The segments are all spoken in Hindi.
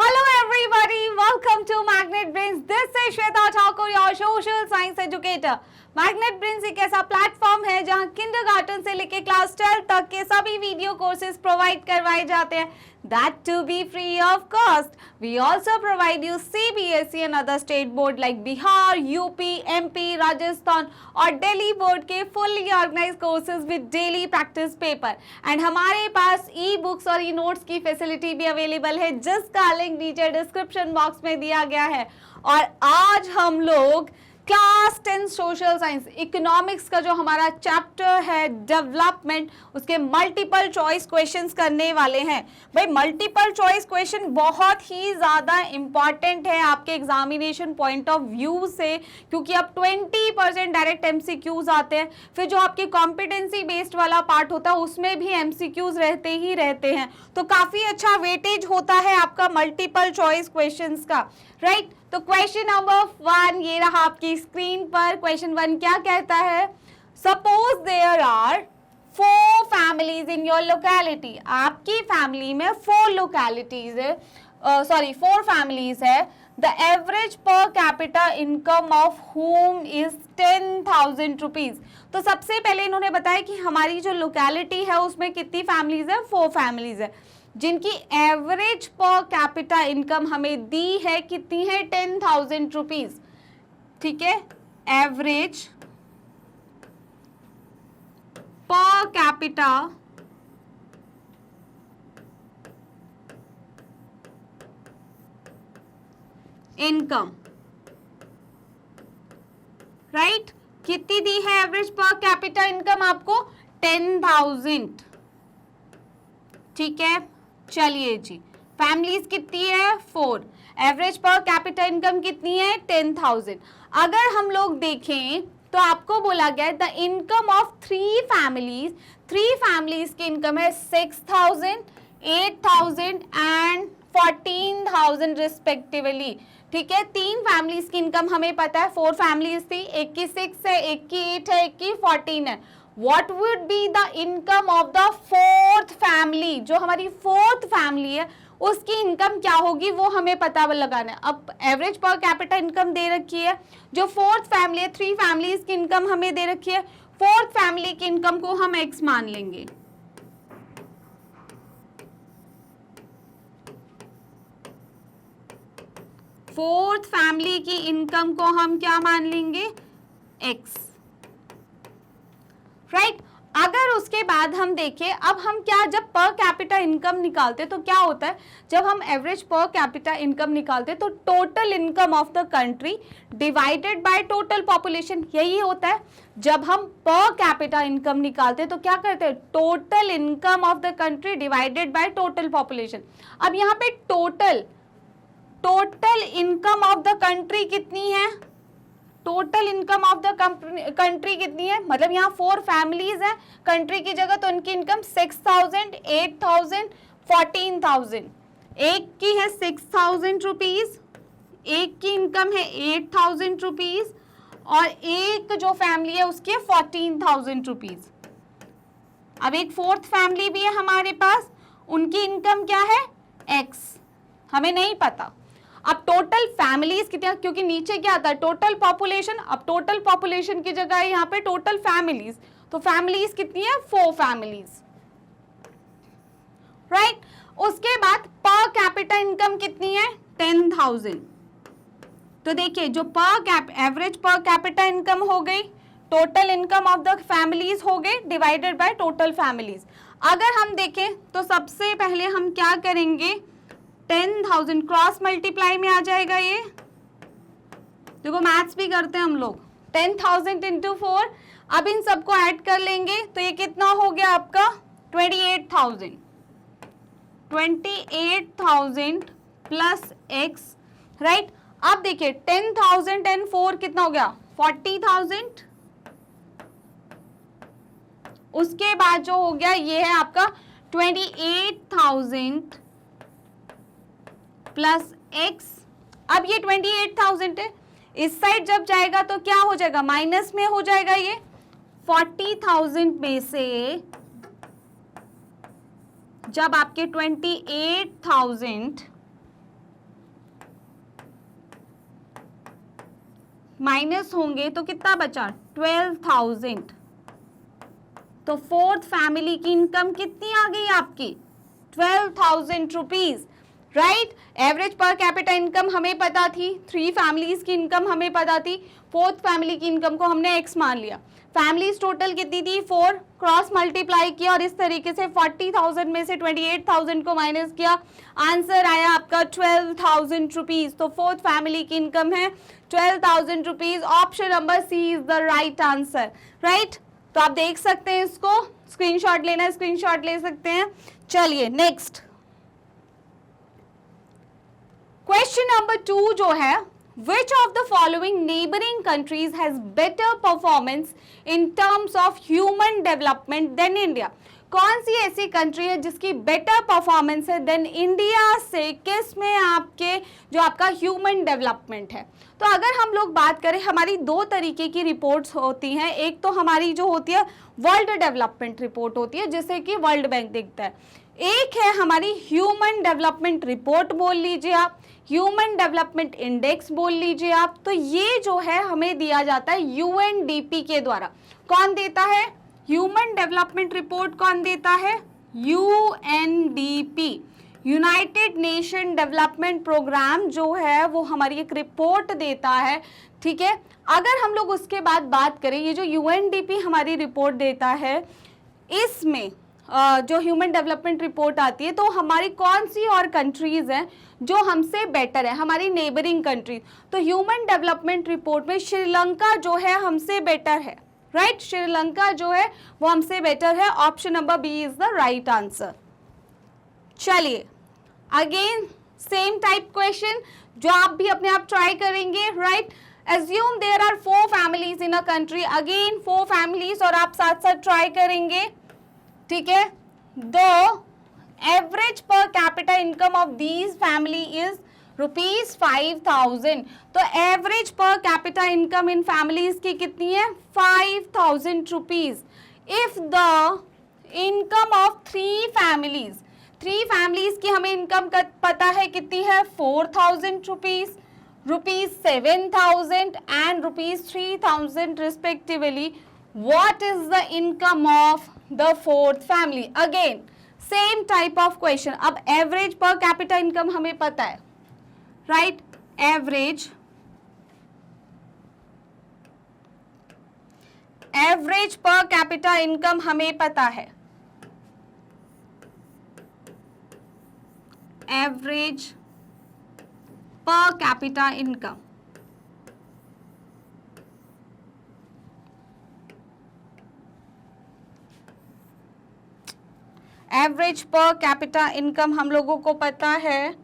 Hello everybody, welcome to Magnet Brains. This is Shweta Thakur, your social science educator. Magnet brains एक ऐसा प्लेटफॉर्म है जहां किंडरगार्टन से लेके क्लास 12 तक के सभी वीडियो कोर्सेज प्रोवाइड करवाए जाते हैं, that to be free of cost. We also provide you CBSE and other state board like Bihar, UP, MP, Rajasthan और Delhi board के fully organized courses with daily practice paper. And हमारे पास e-books और e-notes की फैसिलिटी भी अवेलेबल है, जिसका लिंक नीचे डिस्क्रिप्शन बॉक्स में दिया गया है। और आज हम लोग क्लास 10 सोशल साइंस इकोनॉमिक्स का जो हमारा चैप्टर है डेवलपमेंट, उसके मल्टीपल चॉइस क्वेश्चंस करने वाले हैं। भाई मल्टीपल चॉइस क्वेश्चन बहुत ही ज़्यादा इंपॉर्टेंट है आपके एग्जामिनेशन पॉइंट ऑफ व्यू से, क्योंकि अब 20% डायरेक्ट एमसीक्यूज आते हैं। फिर जो आपके कॉम्पिटेंसी बेस्ड वाला पार्ट होता है उसमें भी एमसीक्यूज रहते ही रहते हैं, तो काफ़ी अच्छा वेटेज होता है आपका मल्टीपल चॉइस क्वेश्चंस का, राइट। तो क्वेश्चन नंबर 1 ये रहा आपकी स्क्रीन पर। क्वेश्चन 1 क्या कहता है? Suppose there are 4 families in your locality. आपकी फैमिली में 4 लोकेलिटीज है, 4 फैमिलीज है। The average per capita income of home is 10,000 rupees. तो सबसे पहले इन्होंने बताया कि हमारी जो लोकेलिटी है उसमें कितनी फैमिलीज है? 4 फैमिलीज है, जिनकी एवरेज पर कैपिटा इनकम हमें दी है, कितनी है? 10,000 रुपीज। ठीक है, average per capita income, right. कितनी दी है एवरेज पर कैपिटा इनकम आपको? 10,000। ठीक है, चलिए जी, फैमिलीज कितनी है? 4। एवरेज पर कैपिटा इनकम कितनी है? 10,000। अगर हम लोग देखें तो आपको बोला गया है the income of 3 families, 3 families की इनकम है 6,000, 8,000 एंड 14,000 रिस्पेक्टिवली। ठीक है, 3 फैमिलीज की इनकम हमें पता है, 4 फैमिलीज थी, एक की 6 है, एक की 8 है, एक की 14 है। What would be the income of the 4th family? जो हमारी 4th फैमिली है उसकी इनकम क्या होगी वो हमें पता लगाना है। अब एवरेज पर कैपिटा इनकम दे रखी है, जो 4th फैमिली है, 3 फैमिलीज की इनकम हमें दे रखी है, 4th फैमिली की इनकम को हम x मान लेंगे। फोर्थ फैमिली की इनकम को हम क्या मान लेंगे? x, right. अगर उसके बाद हम देखें, अब हम क्या, जब पर कैपिटा इनकम निकालते तो क्या होता है? जब हम एवरेज पर कैपिटा इनकम निकालते तो total income of the country divided by total population, यही होता है। जब हम पर कैपिटा इनकम निकालते तो क्या करते हैं? Total income of the country divided by total population. अब यहाँ पे total income of the country कितनी है? Total income of the country कितनी है? मतलब यहाँ 4 फैमिलीज हैं कंट्री की जगह, तो उनकी इनकम 6,000, 8,000, 14,000। एक की है 6,000 रुपीज, एक की इनकम है 8,000 रुपीज और एक जो फैमिली है उसकी है 14,000 रुपीज। अब एक 4th फैमिली भी है हमारे पास, उनकी इनकम क्या है? x, हमें नहीं पता। अब टोटल फैमिलीज कितनी, क्योंकि नीचे क्या आता है? Total population. अब टोटल पॉपुलेशन की जगह यहाँ पे टोटल फैमिलीज, तो फैमिलीज कितनी है? 4 फैमिलीज, राइट। उसके बाद पर कैपिटा इनकम कितनी है? 10,000। तो देखिए, जो एवरेज पर कैपिटा इनकम हो गई, total income of the families हो गई डिवाइडेड बाय टोटल फैमिलीज। अगर हम देखें तो सबसे पहले हम क्या करेंगे? 10,000 क्रॉस मल्टीप्लाई में आ जाएगा ये, देखो मैथ्स भी करते हैं हम लोग। 10,000 इंटू 4, अब इन सबको ऐड कर लेंगे तो ये कितना हो गया आपका? 28,000। 28,000 प्लस x, राइट। अब देखिए 10,000 एंड 4 कितना हो गया? 40,000। उसके बाद जो हो गया ये है आपका 28,000 प्लस x। अब ये 28,000 है, इस साइड जब जाएगा तो क्या हो जाएगा? माइनस में हो जाएगा। ये 40,000 में से जब आपके 28,000 माइनस होंगे तो कितना बचा 12,000। तो फोर्थ फैमिली की इनकम कितनी आ गई आपकी 12,000 rupees, right. Average per capita income हमें पता थी, 3 फैमिलीज की इनकम हमें पता थी, फोर्थ फैमिली की इनकम को हमने x मान लिया। फैमिलीज टोटल कितनी थी 4, क्रॉस मल्टीप्लाई किया और इस तरीके से 40,000 में से 28,000 को माइनस किया, आंसर आया आपका 12,000 रुपीज। तो फोर्थ फैमिली की इनकम है 12,000 rupees. Option number C is the right answer, right. तो आप देख सकते हैं, इसको स्क्रीनशॉट लेना है स्क्रीनशॉट ले सकते हैं। चलिए नेक्स्ट क्वेश्चन नंबर 2 जो है, which of the following neighboring countries has better performance in terms of human development than India? कौन सी ऐसी कंट्री है जिसकी बेटर परफॉर्मेंस है देन इंडिया से, किस में आपके जो आपका ह्यूमन डेवलपमेंट है। तो अगर हम लोग बात करें, हमारी 2 तरीके की रिपोर्ट्स होती हैं। एक तो हमारी जो होती है वर्ल्ड डेवलपमेंट रिपोर्ट होती है, जिसे कि वर्ल्ड बैंक देखता है। एक है हमारी ह्यूमन डेवलपमेंट रिपोर्ट बोल लीजिए आप, ह्यूमन डेवलपमेंट इंडेक्स बोल लीजिए आप। तो ये जो है हमें दिया जाता है यूएनडीपी के द्वारा। कौन देता है ह्यूमन डेवलपमेंट रिपोर्ट, कौन देता है UNDP, United Nation Development Program जो है वो हमारी एक रिपोर्ट देता है, ठीक है। अगर हम लोग उसके बाद बात करें, ये जो यूएनडीपी हमारी रिपोर्ट देता है, इसमें जो ह्यूमन डेवलपमेंट रिपोर्ट आती है, तो हमारी कौन सी और कंट्रीज हैं जो हमसे बेटर है, हमारी नेबरिंग कंट्रीज। तो ह्यूमन डेवलपमेंट रिपोर्ट में श्रीलंका जो है हमसे बेटर है, राइट। श्रीलंका जो है वो हमसे बेटर है। Option number B is the right answer. चलिए अगेन सेम टाइप क्वेश्चन जो आप भी अपने आप ट्राई करेंगे, right. Assume there are 4 families in a country, again 4 families, और आप साथ साथ ट्राई करेंगे, ठीक है। दो average per capita income of these family is ₹5,000। तो average per capita income in families की कितनी है 5,000 rupees. If the income of 3 families की हमें इनकम पता है कितनी है 4,000 rupees, ₹7,000 and ₹3,000 respectively, what is the income of the fourth family? Again same type of question। अब average per capita income हमें पता है, right? average per capita income हमें पता है, average per capita income, average per capita income हम लोगों को पता है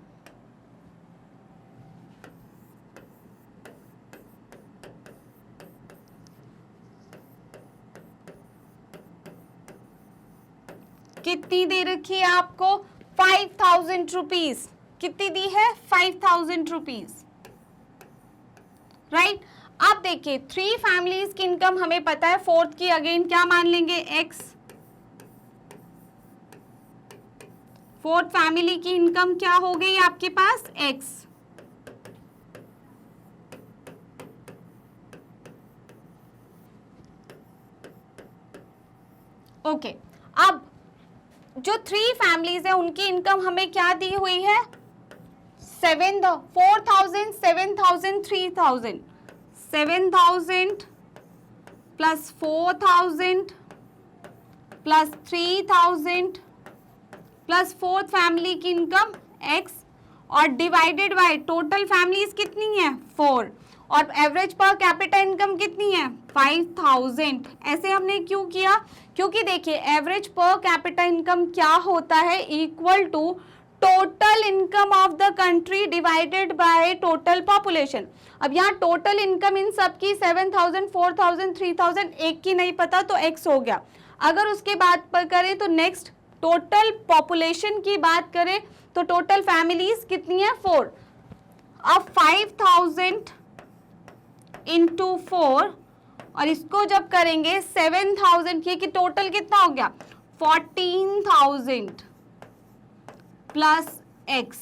कितनी दे रखी है आपको 5,000 रुपीज। कितनी दी है 5,000 रुपीज, राइट। अब देखिए 3 फैमिलीज की इनकम हमें पता है, फोर्थ की अगेन क्या मान लेंगे x। फोर्थ फैमिली की इनकम क्या हो गई आपके पास x। ओके, अब जो 3 फैमिलीज है उनकी इनकम हमें क्या दी हुई है 4,000, 7,000, 3,000, 7,000 plus 4,000 plus 3,000 plus fourth family की इनकम x और डिवाइडेड बाय टोटल फैमिलीज कितनी है 4 और एवरेज पर कैपिटा इनकम कितनी है 5,000। ऐसे हमने क्यों किया, क्योंकि देखिए एवरेज पर कैपिटा इनकम क्या होता है equal to total income of the country divided by total population. अब यहाँ टोटल इनकम इन सब की 7,000, 4,000, 3,000, एक की नहीं पता तो x हो गया। अगर उसके बाद पर करें तो नेक्स्ट टोटल पॉपुलेशन की बात करें तो टोटल फैमिलीज कितनी है 4। अब 5,000 इंटू 4 और इसको जब करेंगे 7,000 की कि टोटल कितना हो गया 14,000 प्लस x,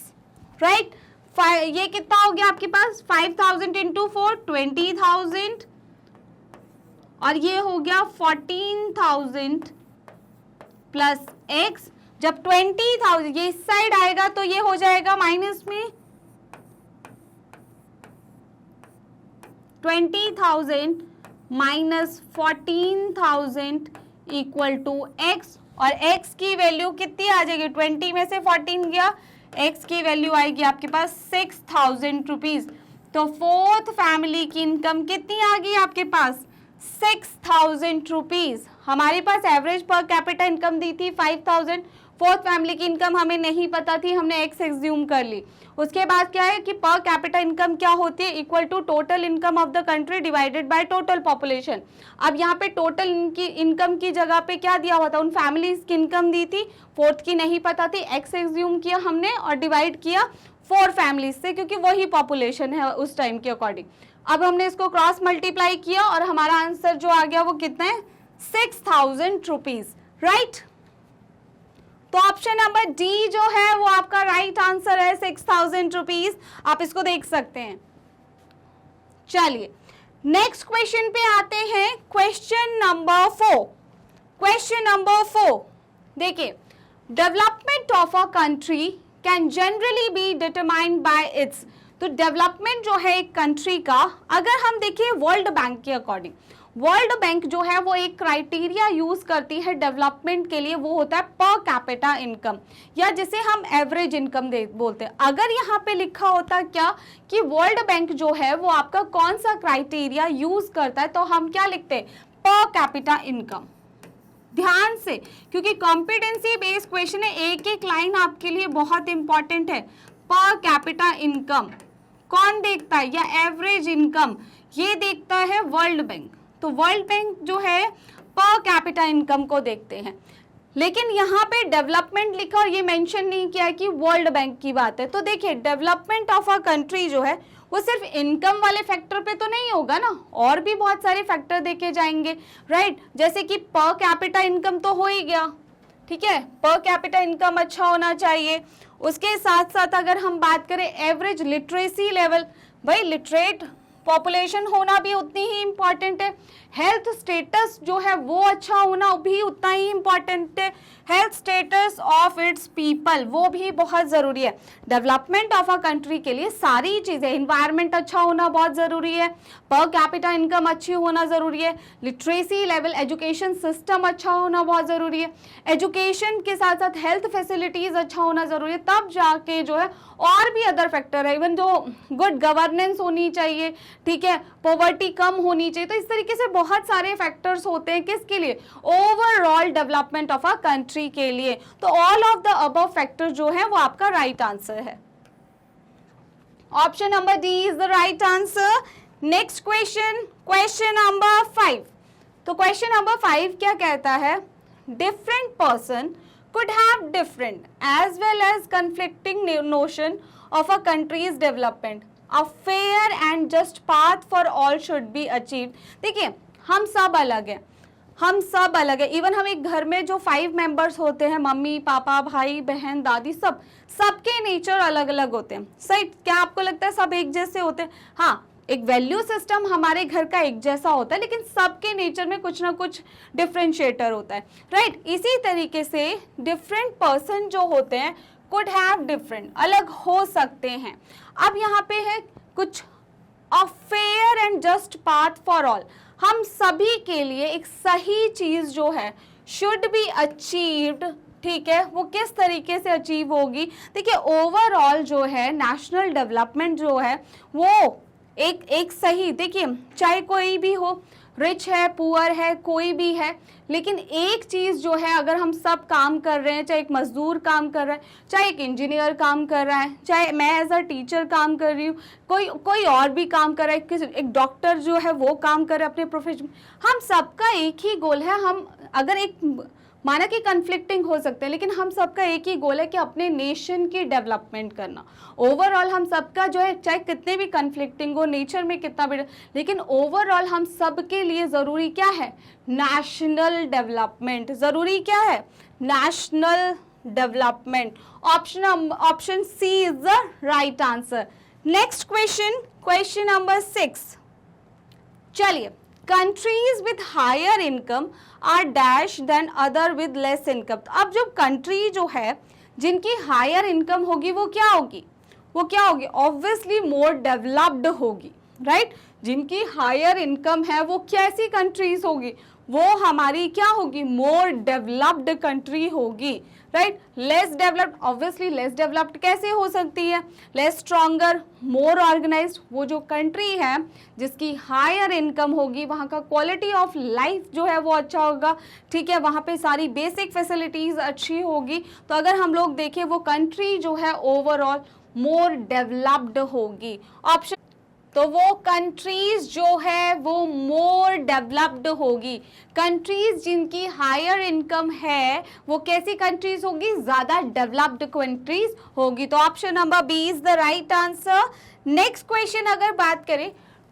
राइट। ये कितना हो गया आपके पास 5000 इंटू 4 20,000 और ये हो गया 14,000 प्लस x। जब 20,000 ये इस साइड आएगा तो ये हो जाएगा माइनस में 20,000 माइनस 14,000 इक्वल टू x और x की वैल्यू कितनी आ जाएगी 20 में से 14 गया x की वैल्यू आएगी आपके पास 6,000 रुपीज। तो फोर्थ फैमिली की इनकम कितनी आ गई आपके पास 6,000 रुपीज। हमारे पास एवरेज पर कैपिटा इनकम दी थी 5,000। फोर्थ फैमिली की इनकम हमें नहीं पता थी, हमने x एज्यूम कर ली। उसके बाद क्या है कि पर कैपिटा इनकम क्या होती है equal to total income of the country divided by total population. अब यहाँ पे टोटल इनकम की जगह पे क्या दिया हुआ था, उन फैमिलीज की इनकम दी थी, फोर्थ की नहीं पता थी, x एज्यूम किया हमने और डिवाइड किया 4 फैमिलीज से क्योंकि वही पॉपुलेशन है उस टाइम के अकॉर्डिंग। अब हमने इसको क्रॉस मल्टीप्लाई किया और हमारा आंसर जो आ गया वो कितना है 6,000 रुपीज, राइट। तो ऑप्शन नंबर डी जो है वो आपका राइट आंसर है 6,000 रुपीज। आप इसको देख सकते हैं। चलिए नेक्स्ट क्वेश्चन पे आते हैं, क्वेश्चन नंबर 4। क्वेश्चन नंबर 4 देखिए, development of a country can generally be determined by it's. तो डेवलपमेंट जो है एक कंट्री का, अगर हम देखिए वर्ल्ड बैंक के अकॉर्डिंग, वर्ल्ड बैंक जो है वो एक क्राइटेरिया यूज करती है डेवलपमेंट के लिए, वो होता है पर कैपिटा इनकम या जिसे हम एवरेज इनकम बोलते हैं। अगर यहाँ पे लिखा होता क्या कि वर्ल्ड बैंक जो है वो आपका कौन सा क्राइटेरिया यूज करता है, तो हम क्या लिखते हैं पर कैपिटा इनकम। ध्यान से, क्योंकि कॉम्पिटेंसी बेस्ड क्वेश्चन है, एक एक लाइन आपके लिए बहुत इंपॉर्टेंट है। पर कैपिटा इनकम कौन देखता है, या एवरेज इनकम ये देखता है वर्ल्ड बैंक। तो वर्ल्ड बैंक जो है पर कैपिटा इनकम को देखते हैं, लेकिन यहाँ पे डेवलपमेंट लिखा और ये मेंशन नहीं किया कि वर्ल्ड बैंक की बात है। तो देखिए डेवलपमेंट ऑफ अ कंट्री जो है वो सिर्फ इनकम वाले फैक्टर पे तो नहीं होगा ना, और भी बहुत सारे फैक्टर देखे जाएंगे, राइट। जैसे कि पर कैपिटा इनकम तो हो ही गया, ठीक है, पर कैपिटा इनकम अच्छा होना चाहिए। उसके साथ साथ अगर हम बात करें एवरेज लिटरेसी लेवल, भाई लिटरेट पॉपुलेशन होना भी उतनी ही इम्पॉर्टेंट है। हेल्थ स्टेटस जो है वो अच्छा होना भी उतना ही इम्पॉर्टेंट है। Health status of its people वो भी बहुत ज़रूरी है। डेवलपमेंट ऑफ अ कंट्री के लिए सारी चीज़ें, इन्वायरमेंट अच्छा होना बहुत ज़रूरी है, पर कैपिटा इनकम अच्छी होना ज़रूरी है, लिटरेसी लेवल एजुकेशन सिस्टम अच्छा होना बहुत ज़रूरी है, एजुकेशन के साथ साथ हेल्थ फैसिलिटीज़ अच्छा होना ज़रूरी है, तब जाके जो है और भी अदर फैक्टर है, इवन जो गुड गवर्नेंस होनी चाहिए, ठीक है, पॉवर्टी कम होनी चाहिए। तो इस तरीके से बहुत सारे फैक्टर्स होते हैं किसके लिए, overall development of a country के लिए। तो all of the above factor जो है वो आपका राइट आंसर है। Option number D is the right answer. Next question, question number 5। तो क्वेश्चन नंबर 5 क्या कहता है, different person could have different as well as conflicting notion of a country's development. A fair and just path for all should be achieved. देखिए हम सब अलग हैं, हम सब अलग है। इवन हम एक घर में जो 5 मेंबर्स होते हैं, मम्मी पापा भाई बहन दादी, सबके नेचर अलग अलग होते हैं, सही। क्या आपको लगता है सब एक जैसे होते हैं? हाँ, एक वैल्यू सिस्टम हमारे घर का एक जैसा होता है, लेकिन सबके नेचर में कुछ ना कुछ डिफरेंशिएटर होता है, राइट। इसी तरीके से डिफरेंट पर्सन जो होते हैं कुड हैव डिफरेंट, अलग हो सकते हैं। अब यहाँ पे है कुछ a fair and just path for all, हम सभी के लिए एक सही चीज जो है शुड बी अचीव्ड, ठीक है। वो किस तरीके से अचीव होगी, देखिए ओवरऑल जो है नेशनल डेवलपमेंट जो है वो एक सही, देखिए चाहे कोई भी हो, रिच है पुअर है कोई भी है, लेकिन एक चीज़ जो है अगर हम सब काम कर रहे हैं, चाहे एक मजदूर काम कर रहा है, चाहे एक इंजीनियर काम कर रहा है, चाहे मैं एज अ टीचर काम कर रही हूँ, कोई और भी काम कर रहा है, एक डॉक्टर जो है वो काम कर रहा है अपने प्रोफेशन, हम सबका एक ही गोल है। हम अगर एक माना कि कन्फ्लिक्टिंग हो सकते हैं, लेकिन हम सबका एक ही गोल है कि अपने नेशन की डेवलपमेंट करना। ओवरऑल हम सबका जो है चाहे कितने भी कन्फ्लिक्टिंग हो, नेचर में कितना भी, लेकिन ओवरऑल हम सबके लिए ज़रूरी क्या है, नेशनल डेवलपमेंट। ज़रूरी क्या है, national development. Option C is the right answer. Next question, question number 6। चलिए, countries with higher income are dash than other with less income. अब जो कंट्री जो है जिनकी हायर इनकम होगी वो क्या होगी, वो क्या होगी, ऑब्वियसली मोर डेवलप्ड होगी, राइट। जिनकी हायर इनकम है वो कैसी कंट्रीज होगी, वो हमारी क्या होगी, मोर डेवलप्ड कंट्री होगी, right. Less developed, obviously less developed कैसे हो सकती है, लेस स्ट्रॉन्गर, मोर ऑर्गेनाइज्ड। वो जो कंट्री है जिसकी हायर इनकम होगी वहाँ का क्वालिटी ऑफ लाइफ जो है वो अच्छा होगा, ठीक है, वहाँ पे सारी बेसिक फैसिलिटीज अच्छी होगी। तो अगर हम लोग देखें वो कंट्री जो है ओवरऑल मोर डेवलप्ड होगी। ऑप्शन, तो वो कंट्रीज जो है वो मोर डेवलप्ड होगी। कंट्रीज जिनकी हायर इनकम है वो कैसी कंट्रीज होगी, ज्यादा डेवलप्ड कंट्रीज होगी। तो option number B is the right answer. Next question अगर बात करें,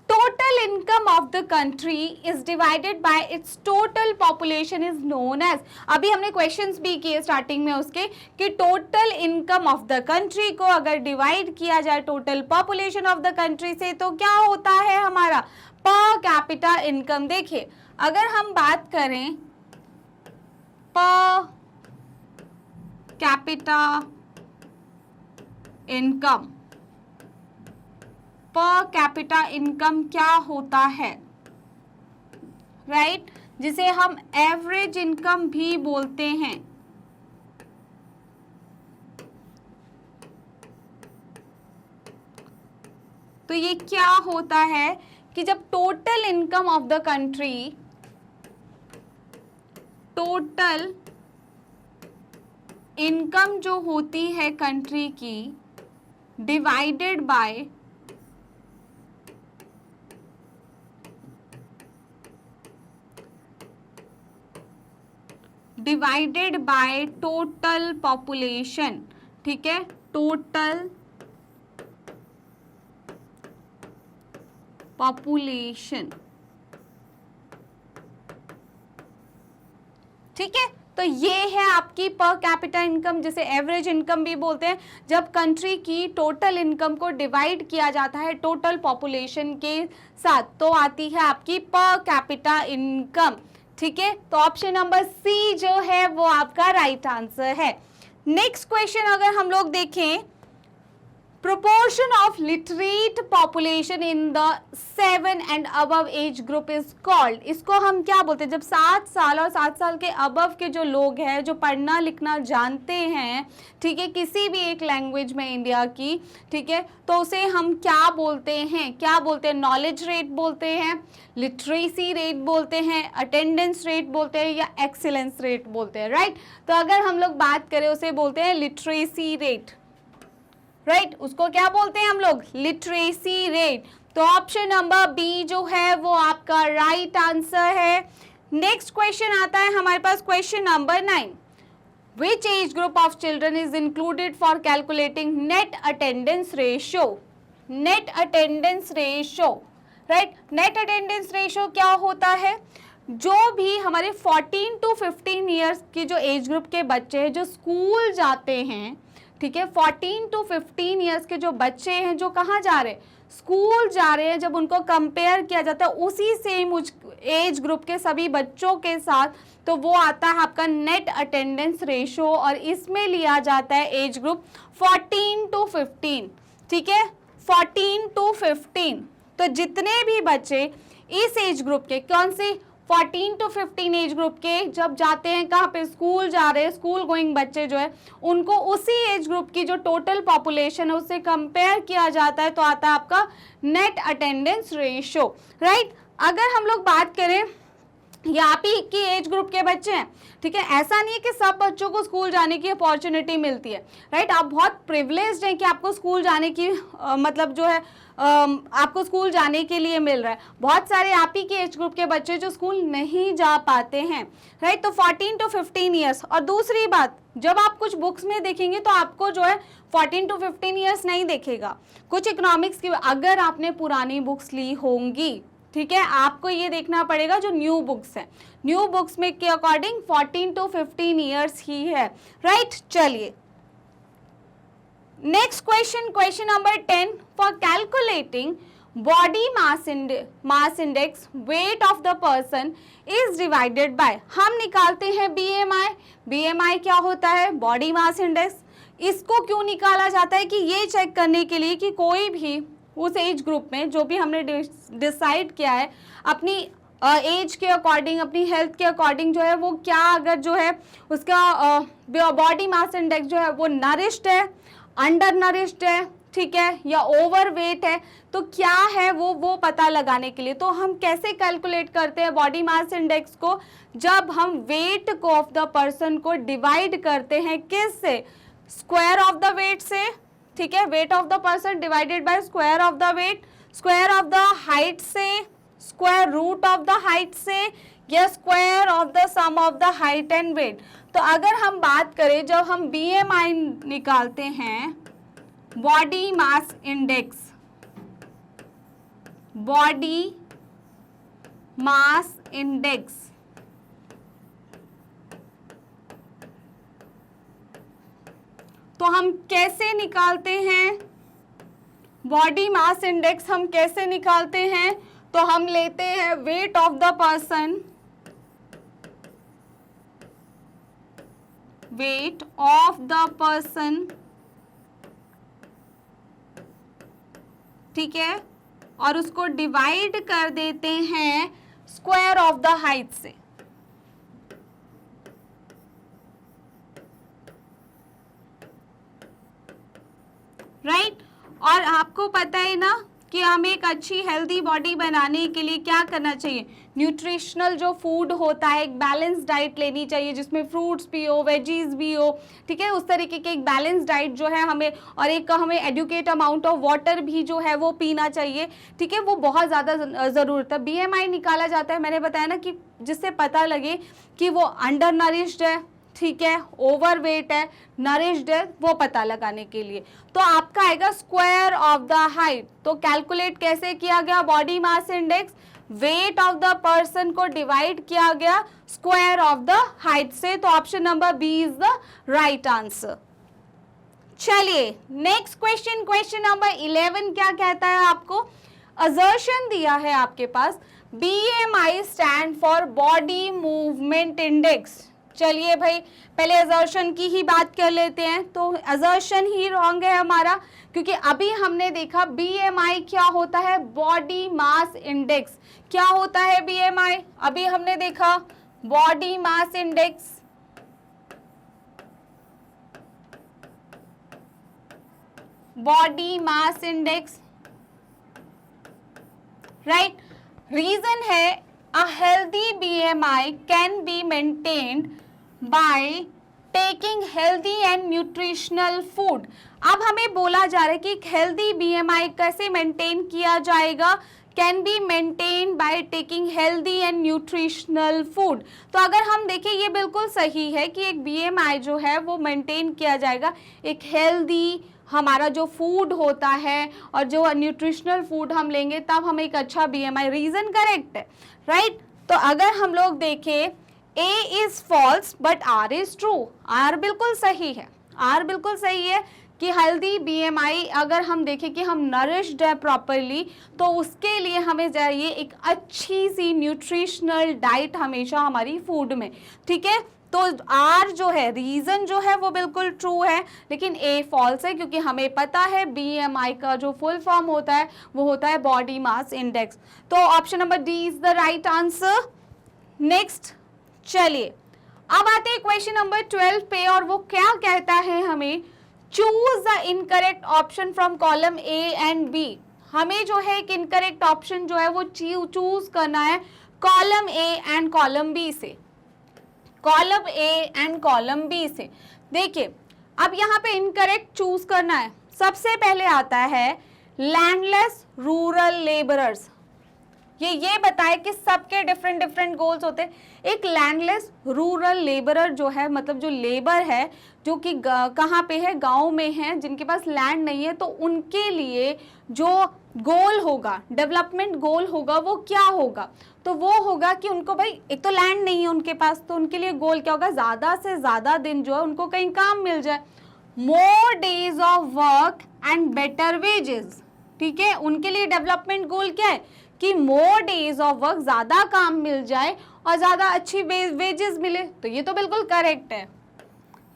total income of the country is divided by its total population is known as. अभी हमने क्वेश्चंस भी किए स्टार्टिंग में उसके कि total income of the country को अगर डिवाइड किया जाए total population of the country से तो क्या होता है हमारा पर कैपिटा इनकम। देखिए अगर हम बात करें पर कैपिटा इनकम, पर कैपिटा इनकम क्या होता है, राइट, जिसे हम एवरेज इनकम भी बोलते हैं। तो ये क्या होता है कि जब total income of the country, total income जो होती है कंट्री की डिवाइडेड बाय टोटल पॉपुलेशन, ठीक है, टोटल पॉपुलेशन, ठीक है। तो ये है आपकी पर कैपिटा इनकम, जिसे एवरेज इनकम भी बोलते हैं। जब कंट्री की टोटल इनकम को डिवाइड किया जाता है टोटल पॉपुलेशन के साथ तो आती है आपकी पर कैपिटा इनकम, ठीक है। तो ऑप्शन नंबर सी जो है वो आपका राइट आंसर है। नेक्स्ट क्वेश्चन अगर हम लोग देखें, proportion of literate population in the 7 and above age group is called। इसको हम क्या बोलते हैं, जब 7 साल और 7 साल के अबव के जो लोग हैं जो पढ़ना लिखना जानते हैं, ठीक है, किसी भी एक लैंग्वेज में इंडिया की, ठीक है, तो उसे हम क्या बोलते हैं, क्या बोलते हैं, नॉलेज रेट बोलते हैं, लिटरेसी रेट बोलते हैं, अटेंडेंस रेट बोलते हैं या एक्सीलेंस रेट बोलते हैं, राइट। तो अगर हम लोग बात करें उसे बोलते हैं लिटरेसी रेट, राइट, उसको क्या बोलते हैं हम लोग, लिटरेसी रेट। तो ऑप्शन नंबर बी जो है वो आपका राइट आंसर है। नेक्स्ट क्वेश्चन आता है हमारे पास question number 9। Which age group of children is included for calculating net attendance ratio. Net attendance ratio, right, net attendance ratio क्या होता है, जो भी हमारे 14 to 15 ईयर्स की जो एज ग्रुप के बच्चे हैं जो स्कूल जाते हैं, ठीक है, 14 to 15 ईयर्स के जो बच्चे हैं जो कहाँ जा रहे हैं, स्कूल जा रहे हैं, जब उनको कंपेयर किया जाता है उसी सेम एज ग्रुप के सभी बच्चों के साथ तो वो आता है आपका नेट अटेंडेंस रेशियो और इसमें लिया जाता है एज ग्रुप 14 to 15, ठीक है, 14 to 15। तो जितने भी बच्चे इस एज ग्रुप के, कौन से, 14 to 15 एज ग्रुप के जब जाते हैं कहाँ पे, स्कूल जा रहे हैं, स्कूल गोइंग बच्चे जो है उनको उसी एज ग्रुप की जो टोटल पॉपुलेशन है उससे कंपेयर किया जाता है तो आता है आपका नेट अटेंडेंस रेशियो, राइट। अगर हम लोग बात करें या आप ही की एज ग्रुप के बच्चे हैं, ठीक है, ऐसा नहीं है कि सब बच्चों को स्कूल जाने की अपॉर्चुनिटी मिलती है, राइट, आप बहुत प्रिविलेज्ड हैं कि आपको स्कूल जाने की मतलब जो है आपको स्कूल जाने के लिए मिल रहा है। बहुत सारे आप ही के एज ग्रुप के बच्चे जो स्कूल नहीं जा पाते हैं, राइट। तो 14 to 15 ईयर्स। और दूसरी बात, जब आप कुछ बुक्स में देखेंगे तो आपको जो है 14 to 15 ईयर्स नहीं देखेगा। कुछ इकोनॉमिक्स की अगर आपने पुरानी बुक्स ली होंगी ठीक है, आपको ये देखना पड़ेगा जो न्यू बुक्स है, न्यू बुक्स में के अकॉर्डिंग 14 to 15 ईयर्स ही है, राइट। चलिए next question, question number 10, for calculating body mass index weight of the person is divided bye, हम निकालते हैं बीएमआई। बीएमआई क्या होता है? Body mass index. इसको क्यों निकाला जाता है? कि ये चेक करने के लिए कि कोई भी उस एज ग्रुप में जो भी हमने डिसाइड किया है अपनी एज के अकॉर्डिंग, अपनी हेल्थ के अकॉर्डिंग जो है वो क्या, अगर जो है उसका बॉडी मास इंडेक्स जो है वो नरिश्ड है, अंडर नरिश्ड है, ठीक है, या ओवर वेट है, तो क्या है वो पता लगाने के लिए। तो हम कैसे कैलकुलेट करते हैं बॉडी मास इंडेक्स को? जब हम वेट को ऑफ द पर्सन को डिवाइड करते हैं किस से? स्क्वायर ऑफ द वेट से, ठीक है, weight of the person divided by square of the weight, square of the height से, square root of the height से, या square of the sum of the height and weight. तो अगर हम बात करें, जब हम बीएमआई निकालते हैं, body mass index, body mass index, तो हम कैसे निकालते हैं बॉडी मास इंडेक्स? हम कैसे निकालते हैं? तो हम लेते हैं wait of the person, wait of the person, ठीक है, और उसको डिवाइड कर देते हैं स्क्वायर ऑफ द हाइट से। राइट और आपको पता है ना कि हमें एक अच्छी हेल्दी बॉडी बनाने के लिए क्या करना चाहिए? न्यूट्रिशनल जो फूड होता है, एक बैलेंस डाइट लेनी चाहिए जिसमें फ्रूट्स भी हो, वेजीज भी हो, ठीक है, उस तरीके की एक बैलेंस डाइट जो है हमें, और एक हमें एडुकेट अमाउंट ऑफ वाटर भी जो है वो पीना चाहिए, ठीक है, वो बहुत ज़्यादा ज़रूरत है। बीएमआई निकाला जाता है, मैंने बताया ना, कि जिससे पता लगे कि वो अंडर नरिश्ड है, ठीक है, ओवर वेट है, नरिश्ड है, वो पता लगाने के लिए। तो आपका आएगा स्क्वायर ऑफ द हाइट। तो कैलकुलेट कैसे किया गया body mass index? Weight of the person को डिवाइड किया गया स्क्वायर ऑफ द हाइट से। तो option number B is the right answer. चलिए नेक्स्ट क्वेश्चन, क्वेश्चन नंबर 11 क्या कहता है आपको? असर्शन दिया है आपके पास, BMI stand for body movement index. चलिए भाई पहले असर्शन की ही बात कर लेते हैं। तो असर्शन ही रॉन्ग है हमारा, क्योंकि अभी हमने देखा बीएमआई क्या होता है? Body mass index. क्या होता है बीएमआई? अभी हमने देखा body mass index, body mass index, right. Reason है a healthy BMI can be maintained by taking healthy and nutritional food। अब हमें बोला जा रहा है कि हेल्दी BMI कैसे मेंटेन किया जाएगा? Can be maintain by taking healthy and nutritional food. तो अगर हम देखें ये बिल्कुल सही है कि एक BMI जो है वो मेंटेन किया जाएगा एक हेल्दी हमारा जो फूड होता है, और जो न्यूट्रिशनल फूड हम लेंगे तब हमें एक अच्छा BMI। रीजन करेक्ट है, राइट। तो अगर हम लोग देखें A is false but R is true. R बिल्कुल सही है, R बिल्कुल सही है कि हेल्दी BMI अगर हम देखें कि हम नरिश्ड है प्रॉपरली, तो उसके लिए हमें चाहिए एक अच्छी सी न्यूट्रिशनल डाइट हमेशा हमारी फूड में, ठीक है। तो R जो है, रीजन जो है वो बिल्कुल ट्रू है, लेकिन A फॉल्स है, क्योंकि हमें पता है BMI का जो फुल फॉर्म होता है वो होता है बॉडी मास इंडेक्स। तो option number D is the right answer. Next चलिए अब आते हैं क्वेश्चन नंबर 12 पे, और वो क्या कहता है हमें? Choose the incorrect option from column A and B। हमें जो है एक इनकरेक्ट ऑप्शन जो है वो चूज करना है column A and column B से, column A and column B से। देखिए अब यहाँ पे इनकरेक्ट चूज करना है। सबसे पहले आता है लैंडलेस रूरल लेबरर्स। ये बताए कि सबके डिफरेंट डिफरेंट गोल्स होते हैं। एक लैंडलेस रूरल लेबरर जो है, मतलब जो लेबर है जो कि कहाँ पे है, गांव में है, जिनके पास लैंड नहीं है, तो उनके लिए जो गोल होगा, डेवलपमेंट गोल होगा, वो क्या होगा? तो वो होगा कि उनको भाई एक तो लैंड नहीं है उनके पास, तो उनके लिए गोल क्या होगा, ज़्यादा से ज़्यादा दिन जो है उनको कहीं काम मिल जाए, more days of work and better wages. ठीक है, उनके लिए डेवलपमेंट गोल क्या है कि मोर डेज ऑफ वर्क, ज़्यादा काम मिल जाए और ज़्यादा अच्छी वेजेस मिले। तो ये तो बिल्कुल करेक्ट है,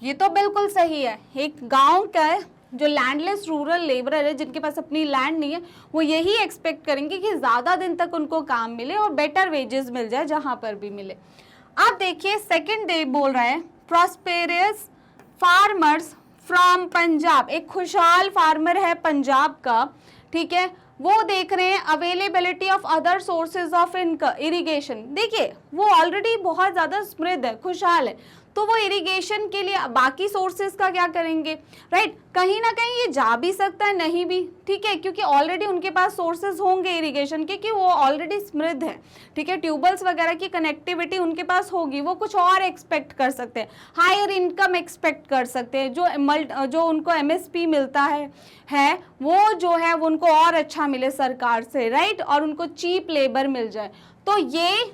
ये तो बिल्कुल सही है। एक गांव का जो लैंडलेस रूरल लेबरर है, जिनके पास अपनी लैंड नहीं है, वो यही एक्सपेक्ट करेंगे कि ज़्यादा दिन तक उनको काम मिले और बेटर वेजेस मिल जाए जहाँ पर भी मिले। अब देखिए सेकंड डे बोल रहा है प्रॉस्पेरियस फार्मर्स फ्रॉम पंजाब। एक खुशहाल फार्मर है पंजाब का, ठीक है, वो देख रहे हैं availability of other sources of irrigation. देखिए वो ऑलरेडी बहुत ज़्यादा समृद्ध है, खुशहाल है, तो वो इरिगेशन के लिए बाकी सोर्सेज का क्या करेंगे, राइट? कहीं ना कहीं ये जा भी सकता है, नहीं भी, ठीक है, क्योंकि ऑलरेडी उनके पास सोर्सेज होंगे इरिगेशन के, कि वो ऑलरेडी समृद्ध है, ठीक है, ट्यूबवेल्स वगैरह की कनेक्टिविटी उनके पास होगी, वो कुछ और एक्सपेक्ट कर सकते हैं, हायर इनकम एक्सपेक्ट कर सकते हैं, जो उनको MSP मिलता है वो जो है वो उनको और अच्छा मिले सरकार से, राइट, और उनको चीप लेबर मिल जाए, तो ये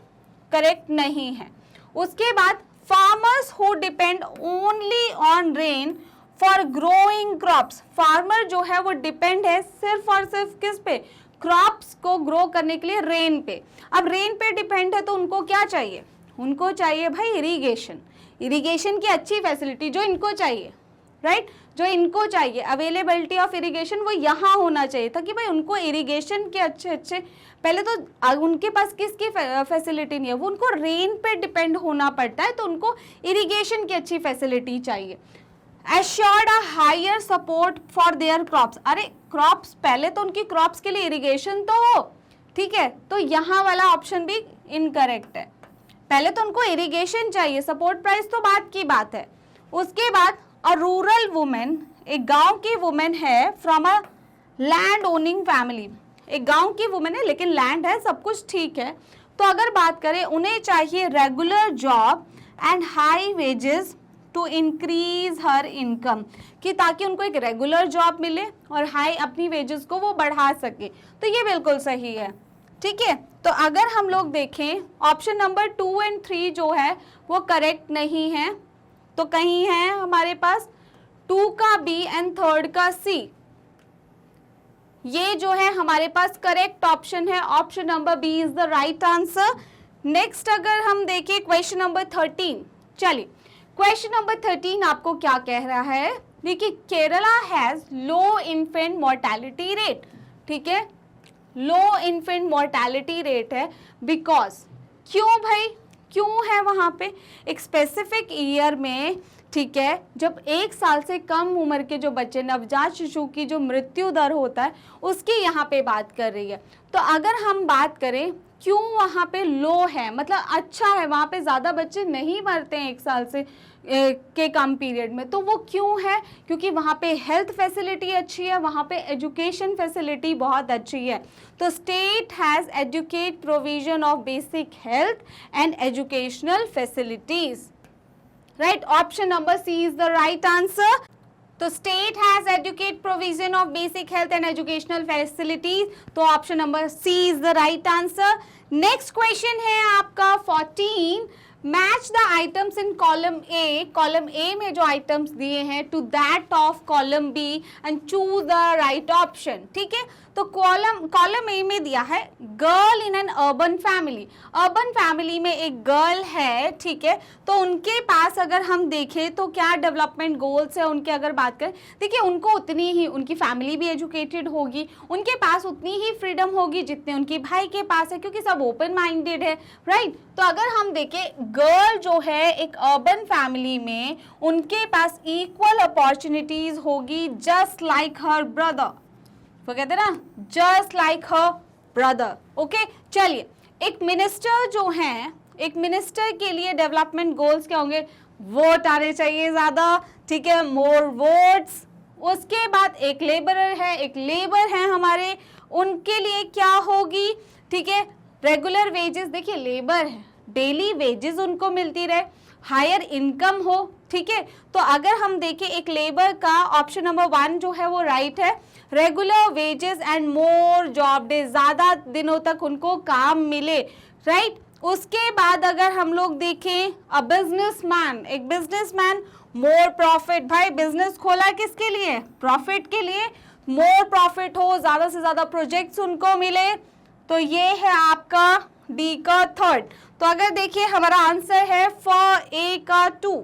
करेक्ट नहीं है। उसके बाद farmers who depend only on rain for growing crops. Farmer जो है वो डिपेंड है सिर्फ और सिर्फ किस पे, क्रॉप्स को ग्रो करने के लिए रेन पे। अब रेन पे डिपेंड है तो उनको क्या चाहिए, उनको चाहिए भाई इरिगेशन, इरिगेशन की अच्छी फैसिलिटी जो इनको चाहिए, राइट, जो इनको चाहिए अवेलेबिलिटी ऑफ इरिगेशन वो यहाँ होना चाहिए था कि भाई उनको इरिगेशन के अच्छे पहले तो उनके पास किसकी फैसिलिटी नहीं है, वो उनको रेन पे डिपेंड होना पड़ता है, तो उनको इरिगेशन की अच्छी फैसिलिटी चाहिए। Assured a higher support for their crops. अरे क्रॉप्स, पहले तो उनकी क्रॉप्स के लिए इरिगेशन तो हो, ठीक है, तो यहाँ वाला ऑप्शन भी इनकरेक्ट है। पहले तो उनको इरिगेशन चाहिए, सपोर्ट प्राइस तो बात की बात है। उसके बाद अ रूरल वुमेन, एक गांव की वुमेन है from a land owning family, एक गांव की वुमेन है लेकिन लैंड है, सब कुछ ठीक है, तो अगर बात करें उन्हें चाहिए regular job and high wages to increase her income, कि ताकि उनको एक रेगुलर जॉब मिले और हाई अपनी वेजेस को वो बढ़ा सके, तो ये बिल्कुल सही है, ठीक है। तो अगर हम लोग देखें ऑप्शन नंबर 2 और 3 जो है वो करेक्ट नहीं है, तो कहीं है हमारे पास 2 का B एंड 3 का C, ये जो है हमारे पास करेक्ट ऑप्शन है, option number B is the right answer. Next अगर हम देखें क्वेश्चन नंबर 13, चलिए क्वेश्चन नंबर 13 आपको क्या कह रहा है, देखिए Kerala has low infant mortality rate, ठीक है, लो इन्फेंट मोर्टेलिटी रेट है बिकॉज, क्यों भाई, क्यों है वहाँ पे, एक स्पेसिफिक ईयर में, ठीक है, जब 1 साल से कम उम्र के जो बच्चे, नवजात शिशु की जो मृत्यु दर होता है उसकी यहाँ पे बात कर रही है। तो अगर हम बात करें क्यों वहाँ पे लो है, मतलब अच्छा है, वहाँ पे ज़्यादा बच्चे नहीं मरते हैं 1 साल से के कम पीरियड में, तो वो क्यों है, क्योंकि वहाँ पे हेल्थ फैसिलिटी अच्छी है, वहाँ पे एजुकेशन फैसिलिटी बहुत अच्छी है। तो state has educate provision of basic health and educational facilities, right, option number C is the right answer. तो state has educate provision of basic health and educational facilities, तो option number C is the right answer. Next question है आपका 14, match the items in column A, column A में जो आइटम्स दिए हैं to that of column B and choose the right option, ठीक है। तो कॉलम ए में दिया है girl in an urban family, urban family में एक गर्ल है, ठीक है, तो उनके पास अगर हम देखें तो क्या डेवलपमेंट गोल्स है उनके, अगर बात करें, देखिए उनको उतनी ही, उनकी फैमिली भी एजुकेटेड होगी, उनके पास उतनी ही फ्रीडम होगी जितने उनके भाई के पास है, क्योंकि सब ओपन माइंडेड है, राइट। तो अगर हम देखें गर्ल जो है एक अर्बन फैमिली में, उनके पास इक्वल अपॉर्चुनिटीज होगी जस्ट लाइक हर ब्रदर, वो कहते हैं ना just like her brother, okay. चलिए एक मिनिस्टर जो हैं, एक मिनिस्टर के लिए डेवलपमेंट गोल्स क्या होंगे, वोट आने चाहिए ज़्यादा, ठीक है, मोर वोट्स। उसके बाद एक लेबर है हमारे, उनके लिए क्या होगी, ठीक है, रेगुलर वेजेस, देखिए लेबर है, डेली वेजेस उनको मिलती रहे, हायर इनकम हो, ठीक है। तो अगर हम देखें एक लेबर का ऑप्शन नंबर 1 जो है वो राइट है, regular wages and more job day, ज्यादा दिनों तक उनको काम मिले, राइट। उसके बाद अगर हम लोग देखें अ बिजनेसमैन, एक बिजनेसमैन, मोर प्रॉफिट, भाई बिजनेस खोला किसके लिए, प्रॉफिट के लिए, मोर प्रॉफिट हो, ज्यादा से ज्यादा प्रोजेक्ट्स उनको मिले, तो ये है आपका डी का थर्ड। तो अगर देखिए हमारा आंसर है फॉर ए का 2,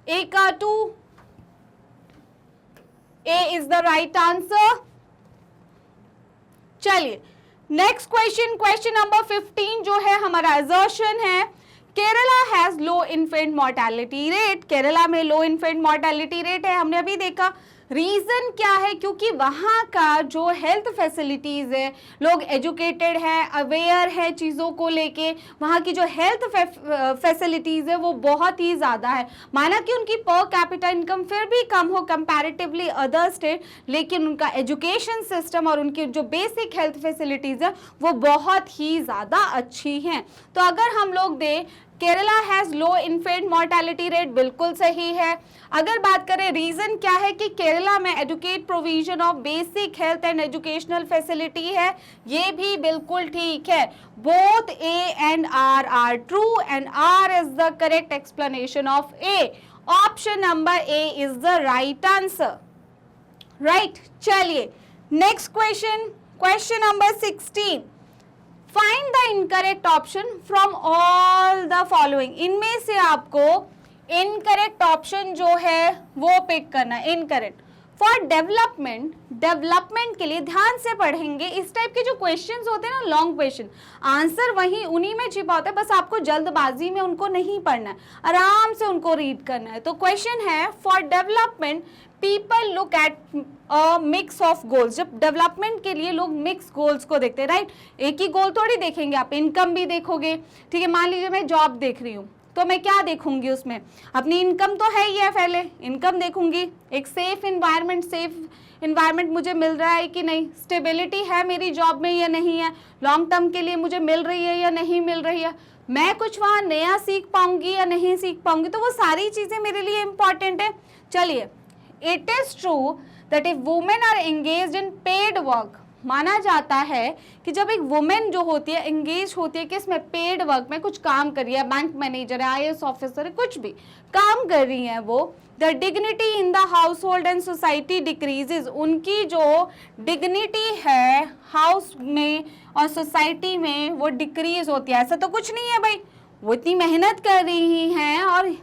ए का 2, ए इज द राइट आंसर। चलिए नेक्स्ट क्वेश्चन, क्वेश्चन नंबर 15 जो है हमारा असर्शन है, Kerala has low infant mortality rate, Kerala में लो इन्फेंट मोर्टेलिटी रेट है, हमने अभी देखा। रीजन क्या है, क्योंकि वहाँ का जो हेल्थ फैसिलिटीज है, लोग एजुकेटेड है, अवेयर है चीज़ों को लेके, वहाँ की जो हेल्थ फैसिलिटीज है वो बहुत ही ज़्यादा है। माना कि उनकी पर कैपिटा इनकम फिर भी कम हो कंपैरेटिवली अदर स्टेट, लेकिन उनका एजुकेशन सिस्टम और उनकी जो बेसिक हेल्थ फैसिलिटीज है वो बहुत ही ज़्यादा अच्छी हैं। तो अगर हम लोग दें Kerala has low infant mortality rate, बिल्कुल सही है। अगर बात करें रीजन क्या है कि केरला में educate provision of basic health and educational facility है, ये भी बिल्कुल ठीक है। Both A and R true and R is the correct explanation of A. Option number A is the right answer, right. चलिए next question, question number 16, find the incorrect option from all the following. इनमें से आपको इनकरेक्ट ऑप्शन जो है वो पिक करना है, इनकरेक्ट। फॉर डेवलपमेंट, डेवलपमेंट के लिए ध्यान से पढ़ेंगे, इस टाइप के जो क्वेश्चंस होते हैं ना लॉन्ग क्वेश्चन, आंसर वही उन्हीं में छिपा होता है, बस आपको जल्दबाजी में उनको नहीं पढ़ना है, आराम से उनको रीड करना है। तो क्वेश्चन है for development people look at a mix of goals. जब डेवलपमेंट के लिए लोग मिक्स गोल्स को देखते हैं, राइट। एक ही गोल थोड़ी देखेंगे आप, इनकम भी देखोगे, ठीक है। मान लीजिए मैं जॉब देख रही हूँ तो मैं क्या देखूंगी उसमें, अपनी इनकम तो है ही है, पहले इनकम देखूंगी, एक सेफ इन्वायरमेंट मुझे मिल रहा है कि नहीं, स्टेबिलिटी है मेरी जॉब में या नहीं है, लॉन्ग टर्म के लिए मुझे मिल रही है या नहीं मिल रही है, मैं कुछ वहाँ नया सीख पाऊंगी या नहीं सीख पाऊंगी, तो वो सारी चीज़ें मेरे लिए इंपॉर्टेंट है। चलिए, it is true that if women are engaged in paid work, माना जाता है कि जब एक वुमेन जो होती है एंगेज होती है किसमें, पेड वर्क में, कुछ काम कर रही है, बैंक मैनेजर है, IAS ऑफिसर है, कुछ भी काम कर रही है वो, the dignity in the house hold and society decreases, उनकी जो डिग्निटी है हाउस में और सोसाइटी में वो डिक्रीज होती है। ऐसा तो कुछ नहीं है भाई, वो इतनी मेहनत कर रही हैं और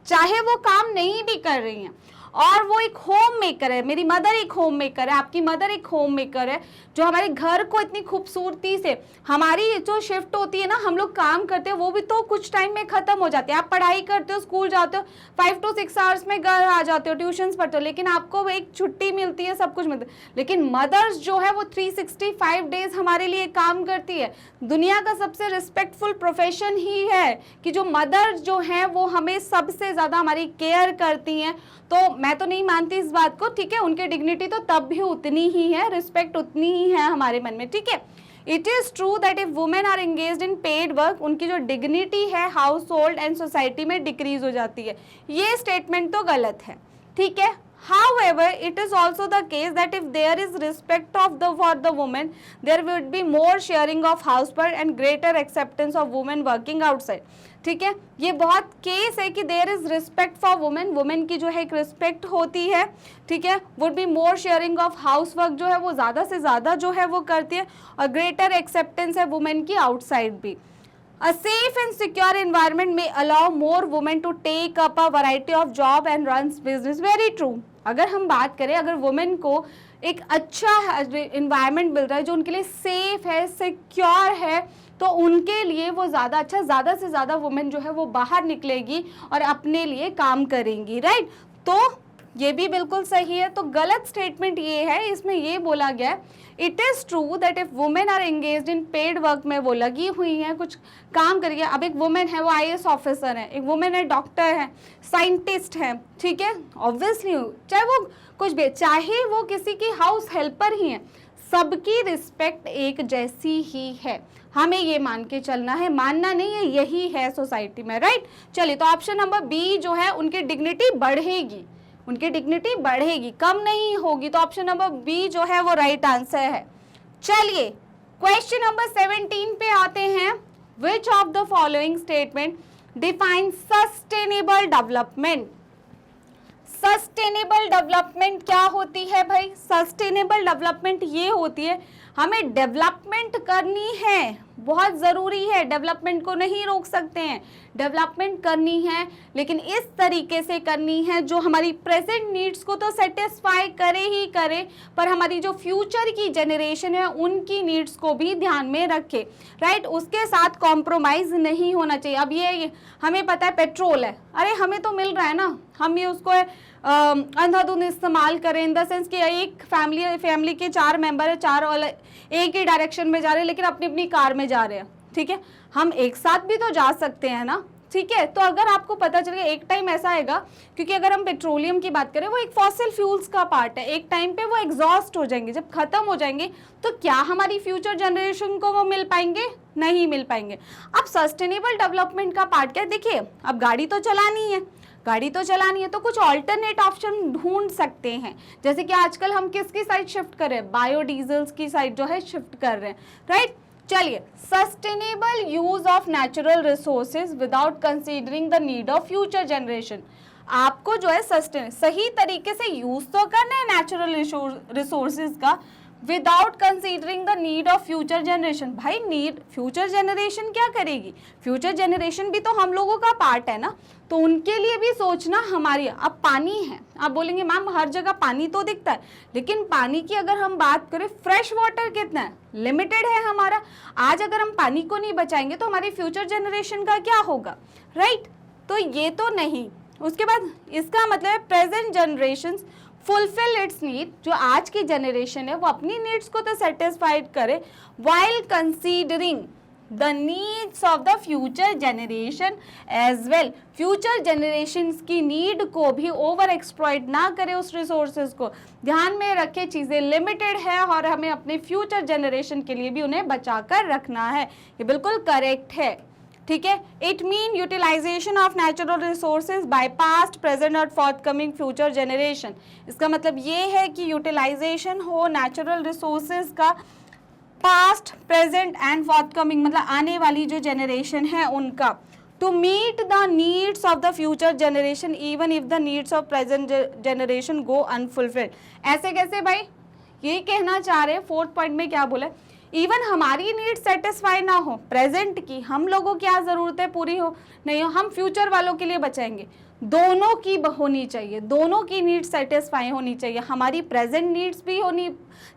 चाहे वो काम नहीं भी कर रही हैं, और वो एक होम मेकर है, मेरी मदर एक होम मेकर है, आपकी मदर एक होम मेकर है, जो हमारे घर को इतनी खूबसूरती से, हमारी जो शिफ्ट होती है ना, हम लोग काम करते हैं वो भी तो कुछ टाइम में खत्म हो जाती है। आप पढ़ाई करते हो, स्कूल जाते हो, 5 to 6 आवर्स में घर आ जाते हो, ट्यूशंस पढ़ते हो, लेकिन आपको एक छुट्टी मिलती है, सब कुछ मिलता है। लेकिन मदर्स जो है वो 365 डेज हमारे लिए काम करती है। दुनिया का सबसे रिस्पेक्टफुल प्रोफेशन ही है कि जो मदर्स जो हैं वो हमें सबसे ज़्यादा हमारी केयर करती हैं। तो मैं तो नहीं मानती इस बात को, ठीक है, उनकी डिग्निटी तो तब भी उतनी ही है, रिस्पेक्ट उतनी ही है हमारे मन में, ठीक है। It is true that if women are engaged in paid work, उनकी जो डिग्निटी है हाउस होल्ड एंड सोसाइटी में डिक्रीज हो जाती है, ये स्टेटमेंट तो गलत है, ठीक है। However, it is also the case that if there is respect for the woman, there would be more sharing of house work and greater acceptance of women working outside. ठीक है, ये बहुत केस है कि there is respect for women, women की जो है एक रिस्पेक्ट होती है, ठीक है। Would be more sharing of house work जो है वो ज़्यादा से ज़्यादा जो है वो करती है, और ग्रेटर एक्सेप्टेंस है वुमेन की आउटसाइड भी। A safe and secure environment may allow more women to take up a variety of job and runs business. Very true. अगर हम बात करें, अगर वुमेन को एक अच्छा इन्वायरमेंट मिल रहा है जो उनके लिए सेफ है, सिक्योर है, तो उनके लिए वो ज़्यादा अच्छा, ज़्यादा से ज़्यादा वुमेन जो है वो बाहर निकलेगी और अपने लिए काम करेंगी, राइट। तो ये भी बिल्कुल सही है। तो गलत स्टेटमेंट ये है, इसमें ये बोला गया है it is true that if women are engaged in paid work में, वो लगी हुई हैं, कुछ काम करिए। अब एक वुमेन है वो IAS ऑफिसर है, एक वुमेन है डॉक्टर है, साइंटिस्ट है, ठीक है, ऑब्वियसली चाहे वो कुछ भी, चाहे वो किसी की हाउस हेल्पर ही है, सबकी रिस्पेक्ट एक जैसी ही है, हमें ये मान के चलना है, मानना नहीं है, यही है सोसाइटी में, राइट। चलिए, तो ऑप्शन नंबर बी जो है उनकी डिग्निटी बढ़ेगी, उनकी डिग्निटी बढ़ेगी, कम नहीं होगी, तो ऑप्शन नंबर बी जो है वो राइट आंसर है। चलिए, क्वेश्चन नंबर 17 पे आते हैं। Which of the following statement define sustainable development. Sustainable development क्या होती है भाई? सस्टेनेबल डेवलपमेंट ये होती है, हमें डेवलपमेंट करनी है, बहुत ज़रूरी है, डेवलपमेंट को नहीं रोक सकते हैं, डेवलपमेंट करनी है, लेकिन इस तरीके से करनी है जो हमारी प्रेजेंट नीड्स को तो सेटिस्फाई करे ही करे, पर हमारी जो फ्यूचर की जनरेशन है उनकी नीड्स को भी ध्यान में रखे, राइट। उसके साथ कॉम्प्रोमाइज़ नहीं होना चाहिए। अब ये हमें पता है पेट्रोल है, अरे हमें तो मिल रहा है ना, हम ये उसको अंधाधुंध इस्तेमाल करें, इन द सेंस कि एक फैमिली के 4 मेंबर है, 4 एक ही डायरेक्शन में जा रहे हैं, लेकिन अपनी अपनी कार में जा रहे हैं, ठीक है, हम एक साथ भी तो जा सकते हैं ना, ठीक है। तो अगर आपको पता चलेगा एक टाइम ऐसा आएगा, क्योंकि अगर हम पेट्रोलियम की बात करें वो एक फॉसिल फ्यूल्स का पार्ट है, एक टाइम पे वो एग्जॉस्ट हो जाएंगे, जब खत्म हो जाएंगे तो क्या हमारी फ्यूचर जनरेशन को वो मिल पाएंगे? नहीं मिल पाएंगे। अब सस्टेनेबल डेवलपमेंट का पार्ट क्या है? देखिए, अब गाड़ी तो चलानी है, गाड़ी तो चलानी है, तो कुछ ऑल्टरनेट ऑप्शन ढूंढ सकते हैं, जैसे कि आजकल हम किसकी साइड शिफ्ट कर रहे हैं? बायोडीजल्स की साइड जो है शिफ्ट कर रहे हैं, राइट। चलिए, sustainable use of natural resources without considering the need of future generation. आपको जो है सही तरीके से यूज तो करना है नेचुरल रिसोर्सेज का, without considering the need of future generation. भाई नीड फ्यूचर जनरेशन क्या करेगी? फ्यूचर जनरेशन भी तो हम लोगों का पार्ट है ना, तो उनके लिए भी सोचना हमारी। अब पानी है, आप बोलेंगे मैम हर जगह पानी तो दिखता है, लेकिन पानी की अगर हम बात करें, फ्रेश वाटर कितना है? लिमिटेड है हमारा। आज अगर हम पानी को नहीं बचाएंगे तो हमारी फ्यूचर जनरेशन का क्या होगा, राइट। तो ये तो नहीं। उसके बाद इसका मतलब है present generation fulfil it's need, जो आज की जनरेशन है वो अपनी नीड्स को तो सेटिस्फाइड करे, while considering the needs of the future generation as well. Future generation की नीड को भी ओवर एक्सप्लॉइट ना करे, उस रिसोर्सेज को ध्यान में रखे, चीज़ें लिमिटेड है और हमें अपने फ्यूचर जनरेशन के लिए भी उन्हें बचा कर रखना है। ये बिल्कुल करेक्ट है, ठीक है। It mean utilisation of natural resources by past, present और फॉरकमिंग फ्यूचर जनरेशन। इसका मतलब ये है कि यूटिलाइजेशन हो नेचुरल रिसोर्सेज का पास्ट, प्रेजेंट एंड फॉरकमिंग, मतलब आने वाली जो जनरेशन है उनका, to meet the needs of the future generation even if the needs of present generation go unfulfilled. ऐसे कैसे भाई? ये कहना चाह रहे हैं 4th पॉइंट में क्या बोला, इवन हमारी नीड सेटिस्फाई ना हो, प्रेजेंट की हम लोगों की क्या ज़रूरतें पूरी हो नहीं हो, हम फ्यूचर वालों के लिए बचाएंगे। दोनों की होनी चाहिए, दोनों की नीड सेटिस्फाई होनी चाहिए, हमारी प्रेजेंट नीड्स भी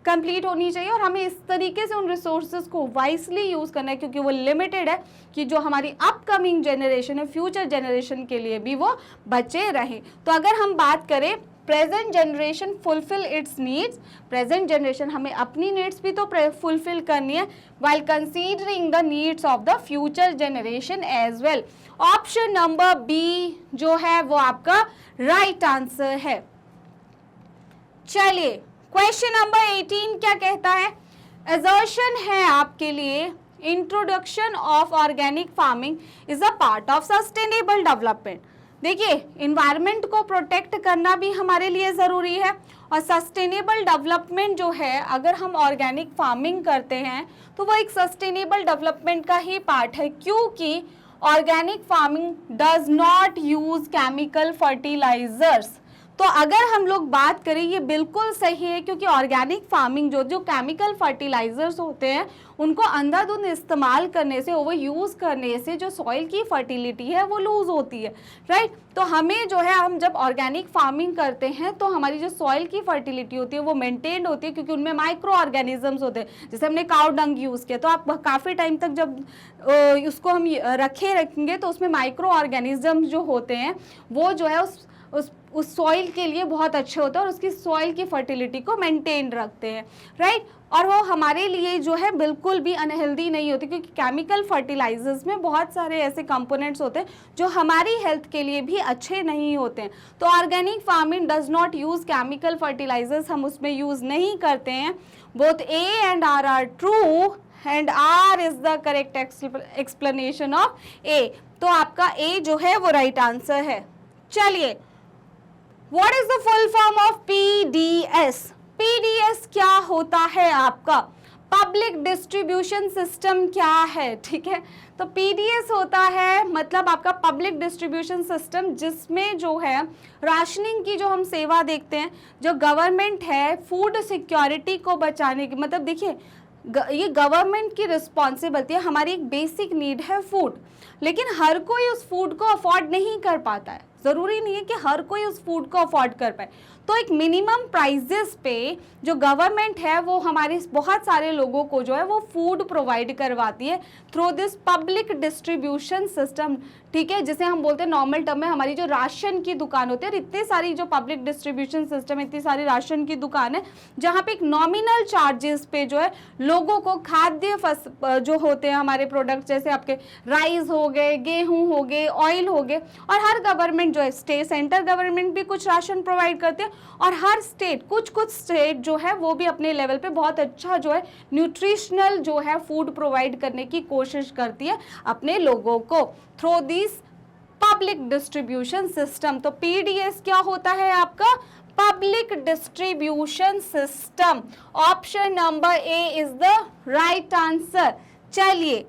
कंप्लीट होनी चाहिए, और हमें इस तरीके से उन रिसोर्सेज को वाइसली यूज़ करना है, क्योंकि वो लिमिटेड है, कि जो हमारी अपकमिंग जनरेशन है, फ्यूचर जनरेशन के लिए भी वो बचे रहें। तो अगर हम बात करें present generation fulfil its needs, present generation हमें अपनी नीड्स भी तो फुलफिल करनी है, while considering the needs of the future generation as well. Option number B जो है वो आपका राइट आंसर है। चलिए, क्वेश्चन नंबर 18 क्या कहता है? असर्शन है आपके लिए, introduction of organic farming is a part of sustainable development. देखिए, इन्वायरमेंट को प्रोटेक्ट करना भी हमारे लिए ज़रूरी है, और सस्टेनेबल डेवलपमेंट जो है, अगर हम ऑर्गेनिक फार्मिंग करते हैं तो वो एक सस्टेनेबल डेवलपमेंट का ही पार्ट है, क्योंकि organic farming does not use chemical fertilisers. तो अगर हम लोग बात करें, ये बिल्कुल सही है, क्योंकि ऑर्गेनिक फार्मिंग जो केमिकल फर्टिलाइजर्स होते हैं उनको अंधाधुंध इस्तेमाल करने से, ओवर यूज़ करने से जो सॉइल की फर्टिलिटी है वो लूज़ होती है, राइट। तो हमें जो है, हम जब ऑर्गेनिक फार्मिंग करते हैं तो हमारी जो सॉइल की फर्टिलिटी होती है वो मेंटेन्ड होती है, क्योंकि उनमें माइक्रो ऑर्गेनिजम्स होते हैं। जैसे हमने काउ डंग यूज़ किया, तो आप काफ़ी टाइम तक जब उसको हम रखेंगे तो उसमें माइक्रो ऑर्गेनिजम्स जो होते हैं वो जो है उस उस सॉइल के लिए बहुत अच्छे होते हैं और उसकी सॉइल की फर्टिलिटी को मेंटेन रखते हैं, राइट। और वो हमारे लिए जो है बिल्कुल भी अनहेल्दी नहीं होती, क्योंकि केमिकल फर्टिलाइजर्स में बहुत सारे ऐसे कंपोनेंट्स होते हैं जो हमारी हेल्थ के लिए भी अच्छे नहीं होते हैं। तो organic farming does not use chemical fertilisers, हम उसमें यूज़ नहीं करते हैं। Both A and R true and R is the correct explanation of A. तो आपका ए जो है वो राइट आंसर है। चलिए, what is the full form of PDS? PDS क्या होता है आपका? पब्लिक डिस्ट्रीब्यूशन सिस्टम क्या है, ठीक है। तो पीडीएस होता है मतलब आपका पब्लिक डिस्ट्रीब्यूशन सिस्टम, जिसमें जो है राशनिंग की जो हम सेवा देखते हैं, जो गवर्नमेंट है फूड सिक्योरिटी को बचाने की, मतलब देखिए ये गवर्नमेंट की रिस्पॉन्सिबिलिटी है। हमारी एक बेसिक नीड है फूड, लेकिन हर कोई उस फूड को अफोर्ड नहीं कर पाता है। ज़रूरी नहीं है कि हर कोई उस फूड को अफोर्ड कर पाए। तो एक मिनिमम प्राइजेस पे जो गवर्नमेंट है वो हमारे बहुत सारे लोगों को जो है वो फूड प्रोवाइड करवाती है through this public distribution system, ठीक है, जिसे हम बोलते हैं नॉर्मल टर्म में हमारी जो राशन की दुकान होती है। इतनी सारी जो पब्लिक डिस्ट्रीब्यूशन सिस्टम, इतनी सारी राशन की दुकान है जहाँ पे एक नॉमिनल चार्जेस पे जो है लोगों को खाद्य जो होते हैं हमारे प्रोडक्ट, जैसे आपके राइस हो गए, गेहूँ हो गए, ऑयल हो गए, और हर गवर्नमेंट जो है स्टेट सेंटर गवर्नमेंट भी कुछ राशन प्रोवाइड करते हैं, और हर स्टेट कुछ स्टेट जो है वो भी अपने लेवल पे बहुत अच्छा जो है न्यूट्रिशनल जो है फूड प्रोवाइड करने की कोशिश करती है अपने लोगों को through this public distribution system. तो पीडीएस क्या होता है आपका? Public distribution system. Option number A is the right answer. चलिए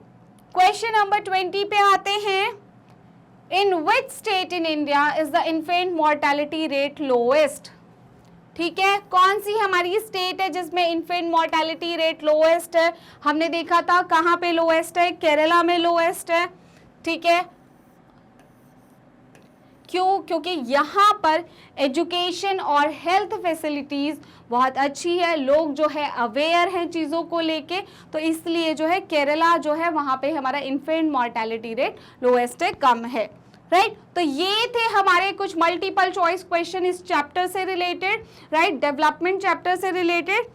क्वेश्चन नंबर 20 पे आते हैं। In which state in India is the infant mortality rate lowest? ठीक है, कौन सी हमारी स्टेट है जिसमें इन्फेंट मोर्टेलिटी रेट लोएस्ट है? हमने देखा था कहाँ पे लोएस्ट है, केरला में लोएस्ट है, ठीक है। क्यों? क्योंकि यहाँ पर एजुकेशन और हेल्थ फैसिलिटीज बहुत अच्छी है, लोग जो है अवेयर हैं चीज़ों को लेके, तो इसलिए जो है केरला जो है वहाँ पे हमारा इन्फेंट मोर्टेलिटी रेट लोएस्ट है, कम है, राइट। तो ये थे हमारे कुछ मल्टीपल चॉइस क्वेश्चन इस चैप्टर से रिलेटेड, राइट, डेवलपमेंट चैप्टर से रिलेटेड।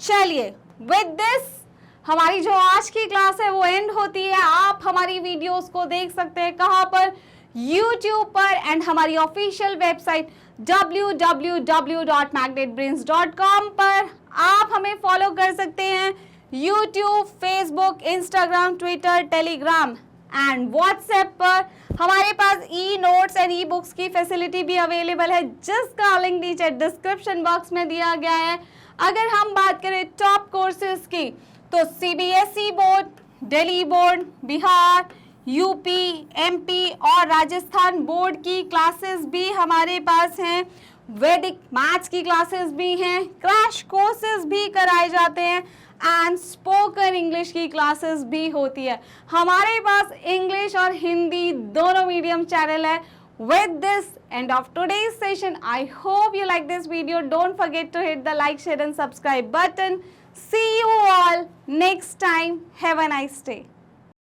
चलिए, विद दिस हमारी जो आज की क्लास है वो एंड होती है। आप हमारी वीडियोस को देख सकते हैं कहाँ पर? YouTube पर, एंड हमारी ऑफिशियल वेबसाइट www.magnetbrains.com पर। आप हमें फॉलो कर सकते हैं YouTube, Facebook, Instagram, Twitter, Telegram and WhatsApp पर। हमारे पास e notes and e books की फैसिलिटी भी अवेलेबल है, जिसका लिंक नीचे डिस्क्रिप्शन बॉक्स में दिया गया है। अगर हम बात करें टॉप कोर्सेज की, तो CBSE board, Delhi board, Bihar, UP, MP और राजस्थान बोर्ड की क्लासेस भी हमारे पास हैं। वैदिक मैथ्स की क्लासेस भी हैं, क्रैश कोर्सेज भी कराए जाते हैं, एंड स्पोकन इंग्लिश की क्लासेस भी होती है। हमारे पास इंग्लिश और हिंदी दोनों मीडियम चैनल है। With this end of today's session, I hope you like this video. Don't forget to hit the like, share and subscribe button. See you all next time. Have a nice day.